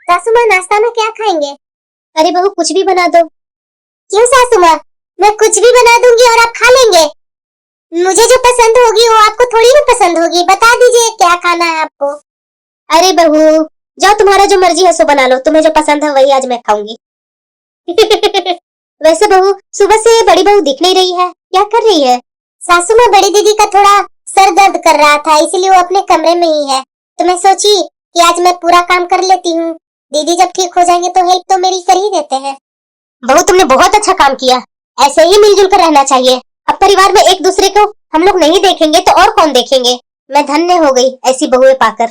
सासू माँ नाश्ता में क्या खाएंगे? अरे बहू कुछ भी बना दो। क्यों सासू माँ, मैं कुछ भी बना दूंगी और आप खा लेंगे? मुझे जो पसंद होगी वो आपको थोड़ी ना पसंद होगी, बता दीजिए क्या खाना है आपको। अरे बहू जाओ, तुम्हारा जो मर्जी है सो बना लो, तुम्हें जो पसंद है वही आज मैं खाऊंगी। वैसे बहू सुबह से बड़ी बहू दिख नहीं रही है, क्या कर रही है? सासू माँ बड़ी दीदी का थोड़ा सर दर्द कर रहा था, इसलिए वो अपने कमरे में ही है। तो मैं सोची कि आज मैं पूरा काम कर लेती हूँ, दीदी जब ठीक हो जाएंगे तो हेल्प तो मेरी कर ही देते हैं। बहू तुमने बहुत अच्छा काम किया, ऐसे ही मिलजुल कर रहना चाहिए। अब परिवार में एक दूसरे को हम लोग नहीं देखेंगे तो और कौन देखेंगे। मैं धन्य हो गई ऐसी बहुएं पाकर।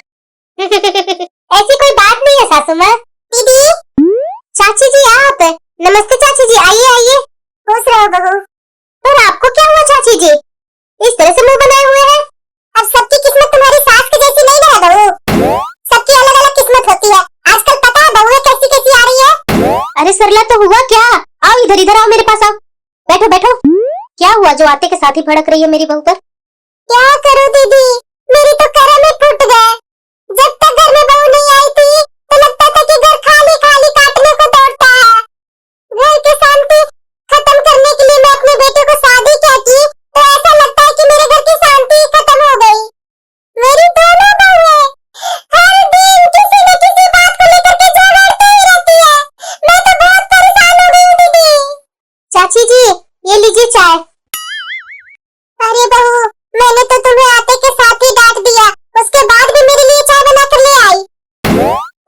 ऐसी कोई बात नहीं है सासू माँ। दीदी, चाची जी आप। नमस्ते चाची जी, आइए आइए। खुश रहो बहू। पर आपको क्या हुआ चाची जी, इस तरह से मुंह बनाए हुए हैं? अब सबकी किस्मत तुम्हारी सास की जैसी नहीं है बहू, सबकी अलग अलग किस्मत होती है। आजकल पता है बहुएं कैसी कैसी आ रही है। अरे सरला तो हुआ क्या? आओ इधर आओ, मेरे पास आओ, बैठो बैठो। क्या हुआ जो आते के साथ ही भड़क रही है मेरी बहू पर? क्या करूं दीदी, मेरी तो करम ही फूट गए। जब तक घर में बहू नहीं आई थी तो लगता था कि घर खाली खाली काटने को दौड़ता है। घर की शांति खत्म करने के लिए मैं अपने बेटे को शादी क्या की तो ऐसा लगता है कि मेरे घर की शांति खत्म हो गई। मेरी दोनों बहुएं हर दिन किसी न किसी बात को लेकर के झगड़ती ही रहती है। मैं तो बहुत परेशान हो गई हूँ दीदी। चाची जी ये लीजिए चाय। अरे बहू, मैंने तो तुम्हें आते के साथ ही डांट दिया, उसके बाद भी मेरे लिए चाय बना कर ले आई।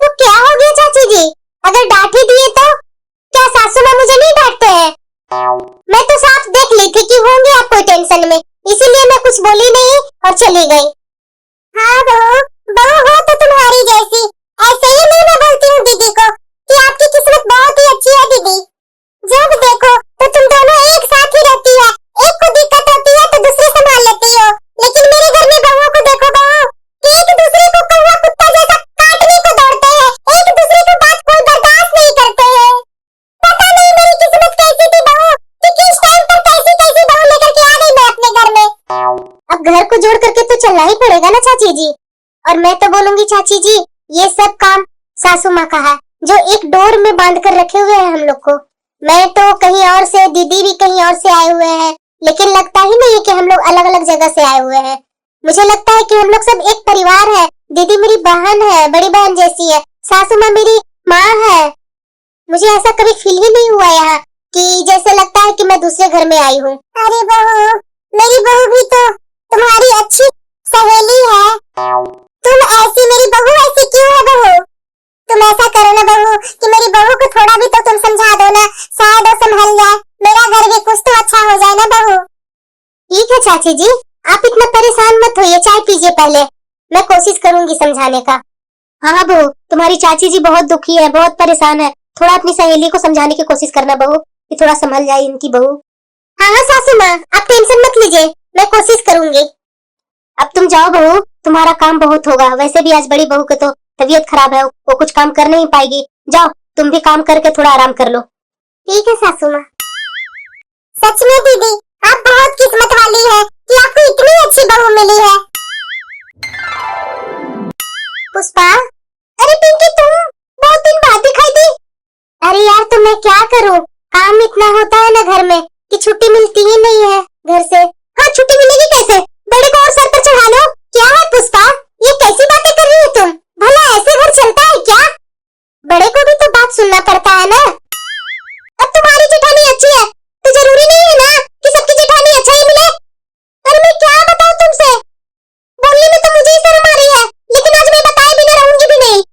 तो क्या हो गया चाची जी, अगर डांट ही दिए तो? क्या सासू माँ मुझे नहीं डांटते हैं? मैं तो साफ देख ली थी कि होंगे आप कोई टेंशन में, इसीलिए मैं कुछ बोली नहीं और चली गई। हाँ बहू, बहू हो तो तुम्हारी जैसी। ऐसे ही मैं बोलती हूँ दीदी को कि आपकी किस्मत बहुत ही अच्छी है दीदी। जब देखो तो तुम दोनों एक साथ ही रहती है, एक को दिक्कत होती है तो दूसरी संभाल लेती हो। लेकिन मेरे घर में बहुओं को देखो बहू, कि एक दूसरे को कौवा कुत्ता जैसा काटने को दौड़ते हैं, एक दूसरे को बात कोई बर्दाश्त नहीं करते हैं। पता नहीं मेरी किस्मत कैसी थी बहू कि किस टाइम पर कैसी कैसी बहू लेकर के आ गई मैं अपने घर में। अब घर को जोड़ करके तो चलना ही पड़ेगा ना चाची जी। और मैं तो बोलूंगी चाची जी, ये सब काम सासू माँ का है, जो एक डोर में बांध कर रखे हुए हैं हम लोग को। मैं तो कहीं और से, दीदी भी कहीं और से आए हुए हैं, लेकिन लगता ही नहीं है कि हम लोग अलग अलग जगह से आए हुए हैं। मुझे लगता है कि हम लोग सब एक परिवार है। दीदी मेरी बहन है, बड़ी बहन जैसी है, सासू माँ मेरी माँ है। मुझे ऐसा कभी फील ही नहीं हुआ यहाँ कि जैसे लगता है कि मैं दूसरे घर में आई हूँ। अरे बहू, मेरी बहू भी तो तुम्हारी अच्छी सहेली है। तुम ऐसी, मेरी बहू ऐसी क्यों है बहू? तुम ऐसा करो ना बहू कि मेरी बहू को थोड़ा भी तो तुम समझा दो ना, शायद वो संभल जाए, मेरा घर भी कुछ तो अच्छा हो जाए ना बहू। ठीक है चाची जी, आप इतना परेशान मत होइए, चाय पीजिए पहले, मैं कोशिश करूंगी समझाने का। हाँ बहू, तुम्हारी चाची जी बहुत दुखी है, बहुत परेशान है, थोड़ा अपनी सहेली को समझाने की कोशिश करना बहू, कि थोड़ा संभल जाए इनकी बहू। हाँ हाँ सासू माँ, आप टेंशन मत लीजिए, मैं कोशिश करूंगी। अब तुम जाओ बहू, तुम्हारा काम बहुत होगा, वैसे भी आज बड़ी बहू के तो तबीयत खराब है, वो कुछ काम कर नहीं पाएगी। जाओ तुम भी काम करके थोड़ा आराम कर लो। ठीक है सासू माँ। सच में दीदी, आप बहुत किस्मत वाली है कि आपको इतनी अच्छी बहू मिली है। पुष्पा, अरे पिंकी तुम बहुत दिन बाद दिखाई दी। अरे यार तो मैं क्या करूँ, काम इतना होता है ना घर में कि छुट्टी मिलती ही नहीं है घर से। हाँ छुट्टी मिलेगी कैसे, बड़े को और सर पर चढ़ा लो। क्या है पुष्पा, ये कैसी बातें कर रही हो तुम? भला ऐसे घर चलता है क्या? बड़े को भी तो बात सुनना पड़ता है ना। अब तुम्हारी जेठानी अच्छी है तो जरूरी नहीं है ना कि सबकी जेठानी अच्छा ही मिले। अरे मैं क्या बताऊं तुमसे, बोलने में तो मुझे ही शर्म आ रही है, लेकिन आज मैं बताए बिना रहूंगी भी नहीं।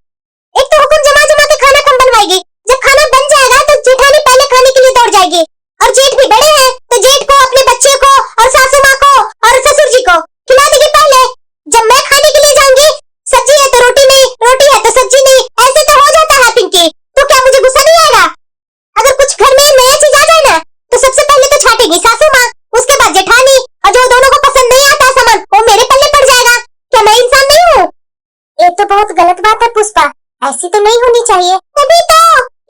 एक तो हुक्म जमा जमा के खाना कम बनवाएगी, जब खाना बन जाएगा तो जेठानी पहले खाने के लिए दौड़ जाएगी। और जेठ भी बड़े हैं तो जेठ को, अपने बच्चे को और सासू माँ को और ससुर जी को खिला देगी पहले। जब मैं खाने के लिए जाऊंगी, सब्जी है तो रोटी नहीं, रोटी है तो सब्जी नहीं, ऐसे तो हो जाता है पिंकी। तो क्या मुझे गुस्सा नहीं आएगा? अगर कुछ घर में नया चीज आ जाए ना तो सबसे पहले तो छाटेगी सासू माँ, उसके बाद जेठानी, और जो दोनों को पसंद नहीं आता सामान वो मेरे पल्ले पड़ जाएगा। क्या मैं इंसान नहीं हूँ? ये तो बहुत गलत बात है पुष्पा, ऐसी तो नहीं होनी चाहिए। तभी तो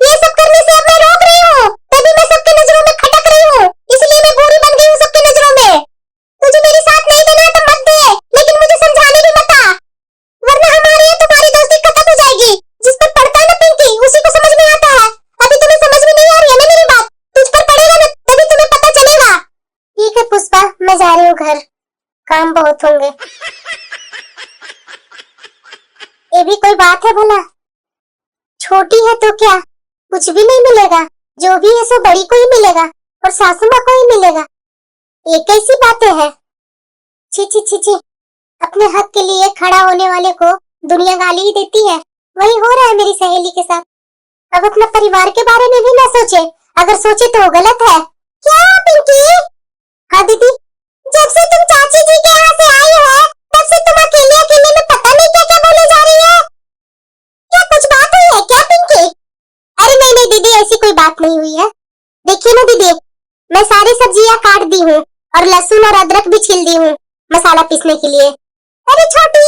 ये सब करने से अब मैं रोक रही हूँ, तभी मैं सबके नजरों में खटक रही हूँ, इसलिए मैं बुरी बन गई हूँ सबके नजरों में। तुझे मेरी साथ नहीं देना है तो मत दे, लेकिन मुझे समझाने भी मत आ, वरना हमारी और तुम्हारी दोस्ती खत्म हो जाएगी। जिस पर पड़ता है ना पिंकी बात है भला? छोटी है तो क्या कुछ भी नहीं मिलेगा? जो भी है सो बड़ी को ही मिलेगा और सासू माँ को ही मिलेगा। ये कैसी बातें हैं? छी छी छी छी, अपने हक के लिए खड़ा होने वाले को दुनिया गाली ही देती है। वही हो रहा है मेरी सहेली के साथ। अब अपने परिवार के बारे में भी ना सोचे, अगर सोचे तो गलत है। क्या पिंकी? हाँ दीदी, जब से तुम चाची जी के यहाँ से आई हो तब से तुम अकेले अकेले में पता नहीं क्या क्या बोले जा रही है। क्या कुछ बात हुई है क्या पिंकी? अरे नहीं नहीं दीदी, ऐसी कोई बात नहीं हुई है। देखिए ना दीदी, मैं सारी सब्जियां काट दी हूँ और लहसुन और अदरक भी छील दी हूँ मसाला पीसने के लिए। अरे छोटी,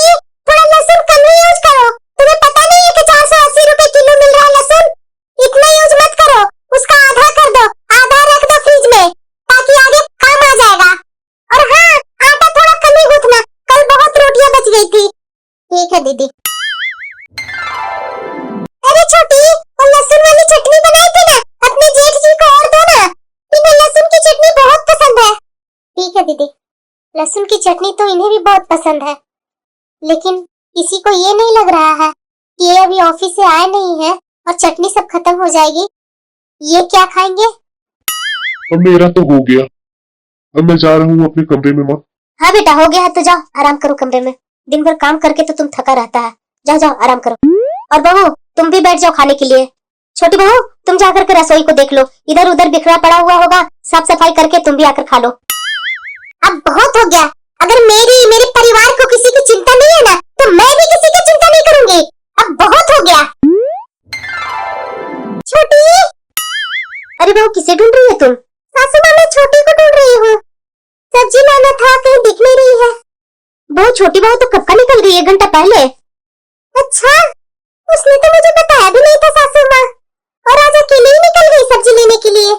थोड़ा लहसुन कम ही यूज करो। तुम्हें पता नहीं है कि 480 रुपए किलो मिल रहा है लहसुन? इतना यूज मत करो, उसका आधा कर दो, आधा रख दो फ्रिज में ताकि आगे काम आ जाएगा। और हाँ, आटा थोड़ा कम ही गूंथना, कल बहुत रोटियां बच गई थी। ठीक है दीदी। अरे छोटी, वो लहसुन वाली चटनी बनाई थी ना, अपने जेठ जी को और दो ना, इन्हें लहसुन की चटनी बहुत पसंद है। ठीक है दीदी, लहसुन की चटनी तो इन्हें भी बहुत पसंद है, लेकिन किसी को ये नहीं लग रहा है कि ये अभी ऑफिस से आए नहीं है और चटनी सब खत्म हो जाएगी। ये क्या खाएंगे? अब मेरा तो हो गया, अब मैं जा रहा हूँ अपने कमरे में माँ। हाँ बेटा, हो गया है तो जाओ आराम करो कमरे में। दिन भर काम करके तो तुम थका रहता है। जाओ जाओ आराम करो। और बहू, तुम भी बैठ जाओ खाने के लिए। छोटी बहू, तुम जाकर के रसोई को देख लो, इधर उधर बिखरा पड़ा हुआ होगा, साफ सफाई करके तुम भी आकर खा लो। अब बहुत हो गया। अगर मेरे परिवार को किसी की चिंता नहीं है ना, तो मैं भी किसी की चिंता नहीं करूंगी। अब बहुत हो गया। छोटी, अरे बहू किसे ढूंढ रही है तुम? सासू माँ, मैं छोटी को ढूंढ रही हूँ। सब्जी लाना था, कहीं दिख नहीं रही है। वो छोटी बहू तो कब का निकल गई, 1 घंटा पहले। अच्छा, उसने तो मुझे बताया भी नहीं था सासू माँ, और आज अकेले ही निकल गई सब्जी लेने के लिए।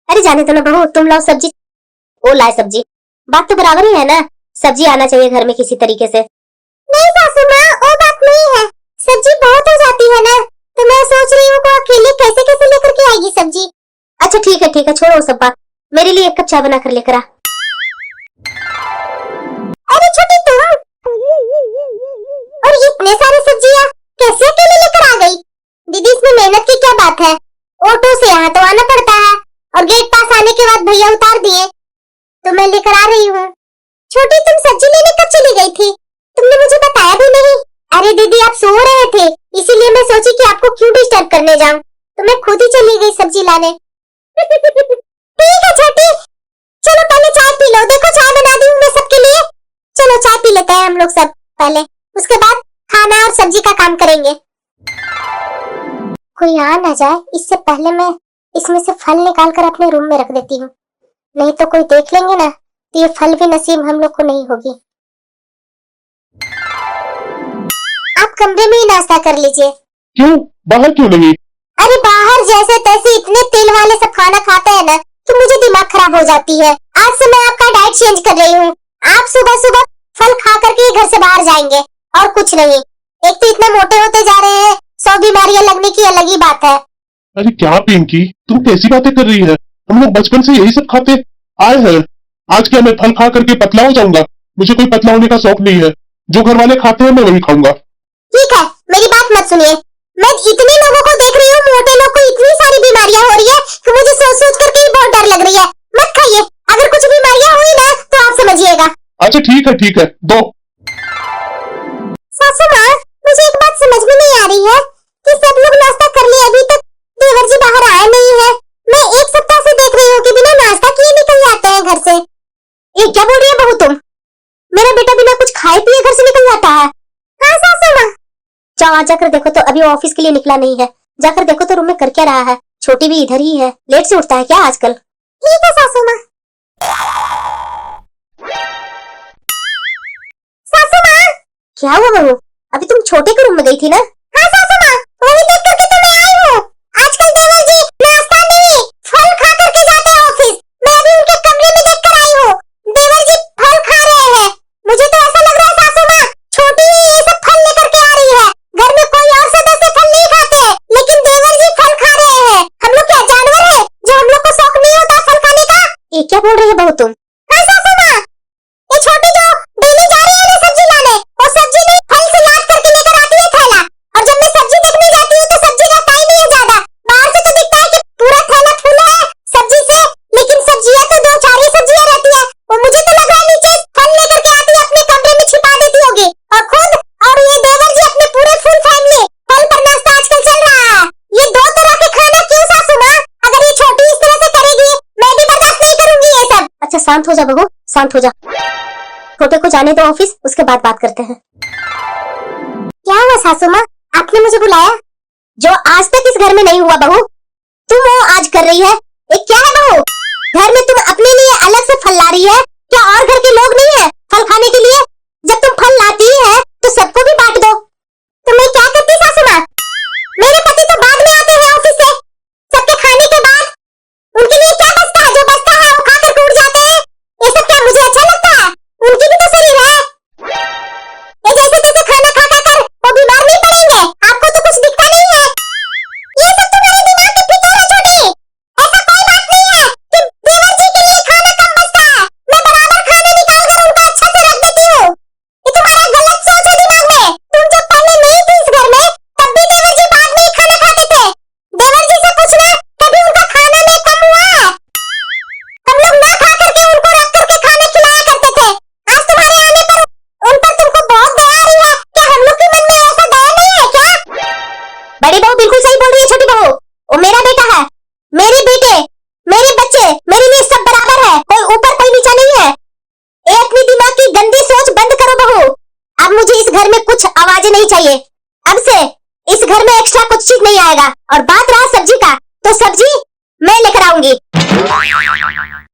अरे जाने दो ना बहू, तुम लाओ सब्जी। वो लाए सब्जी, बात तो बराबर ही है ना। सब्जी आना चाहिए घर में किसी तरीके से। नहीं सासू माँ, वो बात नहीं है, सब्जी बहुत हो जाती है ना, तो मैं सोच रही हूँ वो अकेले कैसे कैसे लेकर के आएगी सब्जी। अच्छा ठीक है, छोड़ो वो सब बात, मेरे लिए 1 कप चाय बना कर लेकर आ। अरे छोटी तुम, और इतने सारे सब्जियां कैसे अकेले लेकर आ गई? दीदी इसमें मेहनत की क्या बात है? ऑटो से यहाँ तो आना पड़ता है, और गेट पास आने के बाद भैया उतार दिए तो मैं लेकर आ रही हूँ। छोटी, तुम सब्जी लेने कब चली गई थी? तुमने मुझे बताया भी नहीं। अरे दीदी, आप सो रहे थे, इसीलिए मैं सोची कि आपको क्यों डिस्टर्ब करने जाऊं, तो मैं खुद ही चली गई सब्जी लाने। ठीक है छोटी, चलो पहले चाय पी लो। देखो चाय बना दी हूँ मैं सबके लिए। चलो चाय पी लेते हैं हम लोग सब पहले, उसके बाद खाना और सब्जी का काम करेंगे। कोई आ ना जाए, इससे पहले मैं इसमें से फल निकाल कर अपने रूम में रख देती हूँ, नहीं तो कोई देख लेंगे ना तो ये फल भी नसीब हम लोग को नहीं होगी। आप कमरे में ही नाश्ता कर लीजिए। क्यों, बाहर क्यों नहीं? अरे बाहर जैसे तैसे इतने तेल वाले सब खाना खाते हैं ना, तो मुझे दिमाग खराब हो जाती है। आज से मैं आपका डाइट चेंज कर रही हूँ। आप सुबह सुबह फल खा करके घर से बाहर जाएंगे और कुछ नहीं। एक तो इतने मोटे होते जा रहे हैं, 100 बीमारियां लगने की अलग ही बात है। अरे क्या पिंकी, तुम कैसी बातें कर रही है? हम लोग बचपन से यही सब खाते आए हैं। आज क्या मैं फल खा करके पतला हो जाऊंगा? मुझे कोई पतला होने का शौक नहीं है, जो घर वाले खाते हैं मैं वही खाऊंगा। ठीक है, मेरी बात मत सुनिए। मैं इतने लोगों को देख रही हूँ, मोटे लोग को इतनी सारी बीमारियां हो रही है कि मुझे सोच सोच करके ही बहुत डर लग रही है। मत खाइए, अगर कुछ बीमारियां हुई ना तो आप समझिएगा। अच्छा ठीक है, दो। सासू माँ, मुझे एक बात समझ में नहीं आ रही है कि सब लोग नाश्ता कर लिए, अभी तक देवर जी बाहर आए नहीं है। मैं 1 सप्ताह से देख रही हूँ कि बिना नाश्ता किए निकल जाते हैं घर से। ये क्या बोल रही है बहू तुम? मेरा बेटा बिना कुछ खाए पिए घर से निकल जाता है? हाँ सासू माँ। जाओ आज जाकर देखो तो, अभी वो ऑफिस के लिए निकला नहीं है। जाकर देखो तो रूम में कर क्या रहा है। छोटी भी इधर ही है, लेट से उठता है क्या आजकल? ठीक है सासू माँ। सासू माँ, क्या हुआ बहू? अभी तुम छोटे के रूम में गई थी ना? हाँ सासू माँ, वही देख करके तो मैं आई हूँ। आजकल देवर जी नाश्ता नहीं, फल खा करके जाते हैं ऑफिस। मैं अभी उनके कमरे में देख कर आई हूँ, देवर जी फल खा रहे हैं। मुझे तो ऐसा लग रहा है सासू माँ, छोटी ही ये सब फल लेकर के आ रही है। घर में कोई और सदस्य फल नहीं खाते, लेकिन देवर जी फल खा रहे हैं। हम लोग क्या जानवर है जो हम लोग को शौक नहीं होता फल खाने का? ये क्या बोल रही है बहू तुम? हाँ सासू माँ, ये छोटी जो डेली जा रही है ना सब्जी लाने, वो सब्जी नहीं फल से लाद करके लेकर आती है थैला, शांत हो जा बहू, शांत हो जा। छोटे को जाने दो ऑफिस, उसके बाद बात करते हैं। क्या हुआ सासू माँ, आपने मुझे बुलाया? जो आज तक इस घर में नहीं हुआ बहू, तुम वो आज कर रही है। ये क्या है बहू? घर में तुम अपने लिए अलग से फल ला रही है, क्या और घर के लोग नहीं है फल खाने के लिए? जब तुम फल लाती ही है तो सबको भी बांट दो। तो मैं क्या करती सासू माँ? मेरे पति तो बाद में आते हैं ऑफिस से, सबके खाने के बाद। उनके लिए क्या बचता है? जो बचता है वो खाकर टूट जाते हैं। ये सब क्या मुझे अच्छा लगता है? उनकी भी तो शरीर है। ये जैसे तैसे खाना खा खा कर वो बीमार नहीं पड़ेंगे? आपको तो कुछ दिखता नहीं है। ये सब तुम्हारे दिमाग की फिक्र है छोटी। ऐसा कोई बात नहीं है कि देवर जी के लिए खाना कम बचता है। मैं बराबर खाना निकाल कर उनका अच्छा से रख देती हूँ। ये तुम्हारा गलत सोच है दिमाग में। तुम जब पहले नहीं थी इस घर में तब भी देवर जी बाद में ही खाना खाते थे। देवर जी से पूछना कभी उनका खाना में कम हुआ है? हम लोग ना खा करके उनको रख करके खाना खिलाया करते थे। आज तुम्हारे आने पर उन पर तुमको बहुत दया आ रही है। क्या हम लोग के मन में ऐसा दया नहीं है क्या? बड़ी बहू बिल्कुल सही बोल रही है छोटी बहू। वो मेरा बेटा है, मेरे बेटे, मेरे बच्चे, मेरे लिए सब बराबर है। कोई ऊपर कोई नीचा नहीं है। ये अपनी दिमाग की गंदी सोच बंद करो बहू। अब मुझे इस घर में कुछ आवाजें नहीं चाहिए। अब से इस घर में एक्स्ट्रा कुछ चीज नहीं आएगा। और बात रहा सब्जी का, तो सब्जी मैं लेकर आऊंगी।